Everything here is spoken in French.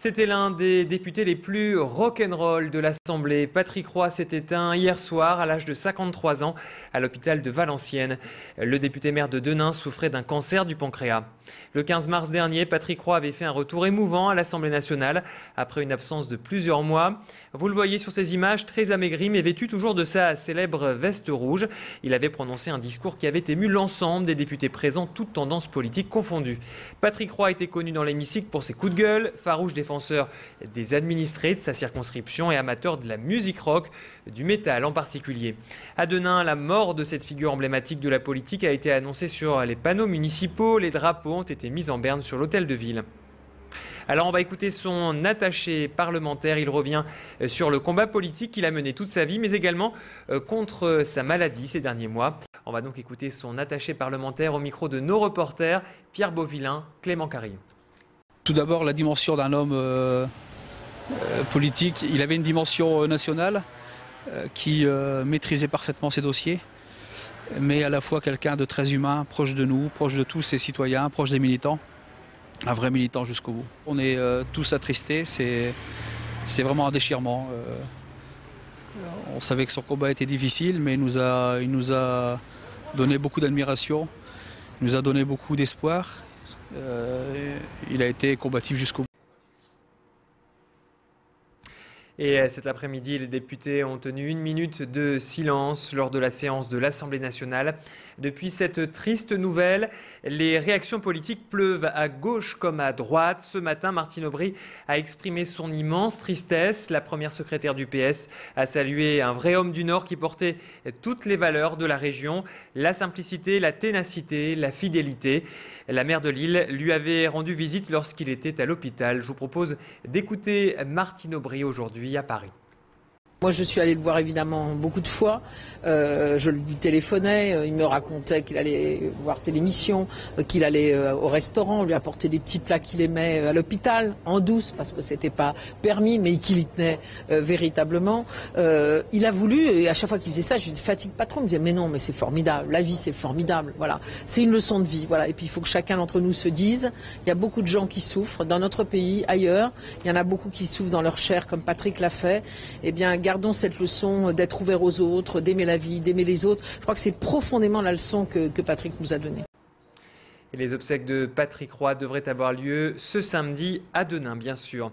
C'était l'un des députés les plus rock'n'roll de l'Assemblée. Patrick Roy s'est éteint hier soir à l'âge de 53 ans à l'hôpital de Valenciennes. Le député maire de Denain souffrait d'un cancer du pancréas. Le 15 mars dernier, Patrick Roy avait fait un retour émouvant à l'Assemblée nationale après une absence de plusieurs mois. Vous le voyez sur ces images, très amaigri mais vêtu toujours de sa célèbre veste rouge. Il avait prononcé un discours qui avait ému l'ensemble des députés présents, toutes tendances politiques confondues. Patrick Roy était connu dans l'hémicycle pour ses coups de gueule, farouche défenseur des administrés de sa circonscription et amateur de la musique rock, du métal en particulier. À Denain, la mort de cette figure emblématique de la politique a été annoncée sur les panneaux municipaux. Les drapeaux ont été mis en berne sur l'hôtel de ville. Alors on va écouter son attaché parlementaire. Il revient sur le combat politique qu'il a mené toute sa vie, mais également contre sa maladie ces derniers mois. On va donc écouter son attaché parlementaire au micro de nos reporters, Pierre Beauvillain, Clément Carillon. Tout d'abord, la dimension d'un homme politique. Il avait une dimension nationale qui maîtrisait parfaitement ses dossiers, mais à la fois quelqu'un de très humain, proche de nous, proche de tous ses citoyens, proche des militants. Un vrai militant jusqu'au bout. On est tous attristés, c'est vraiment un déchirement. On savait que son combat était difficile, mais il nous a donné beaucoup d'admiration, il nous a donné beaucoup d'espoir. Il a été combatif jusqu'au bout. Et cet après-midi, les députés ont tenu 1 minute de silence lors de la séance de l'Assemblée nationale. Depuis cette triste nouvelle, les réactions politiques pleuvent à gauche comme à droite. Ce matin, Martine Aubry a exprimé son immense tristesse. La première secrétaire du PS a salué un vrai homme du Nord qui portait toutes les valeurs de la région, la simplicité, la ténacité, la fidélité. La maire de Lille lui avait rendu visite lorsqu'il était à l'hôpital. Je vous propose d'écouter Martine Aubry aujourd'hui à Paris. Moi, je suis allée le voir évidemment beaucoup de fois. Je lui téléphonais, il me racontait qu'il allait voir Télémission, qu'il allait au restaurant, on lui apportait des petits plats qu'il aimait à l'hôpital, en douce, parce que c'était pas permis, mais qu'il y tenait véritablement. Il a voulu, et à chaque fois qu'il faisait ça, je lui fatigue pas trop, il me disait mais non, mais c'est formidable, la vie c'est formidable, voilà. C'est une leçon de vie, voilà. Et puis il faut que chacun d'entre nous se dise, il y a beaucoup de gens qui souffrent dans notre pays, ailleurs, il y en a beaucoup qui souffrent dans leur chair, comme Patrick l'a fait. Eh bien, gardons cette leçon d'être ouvert aux autres, d'aimer la vie, d'aimer les autres. Je crois que c'est profondément la leçon que Patrick nous a donnée. Et les obsèques de Patrick Roy devraient avoir lieu ce samedi à Denain, bien sûr.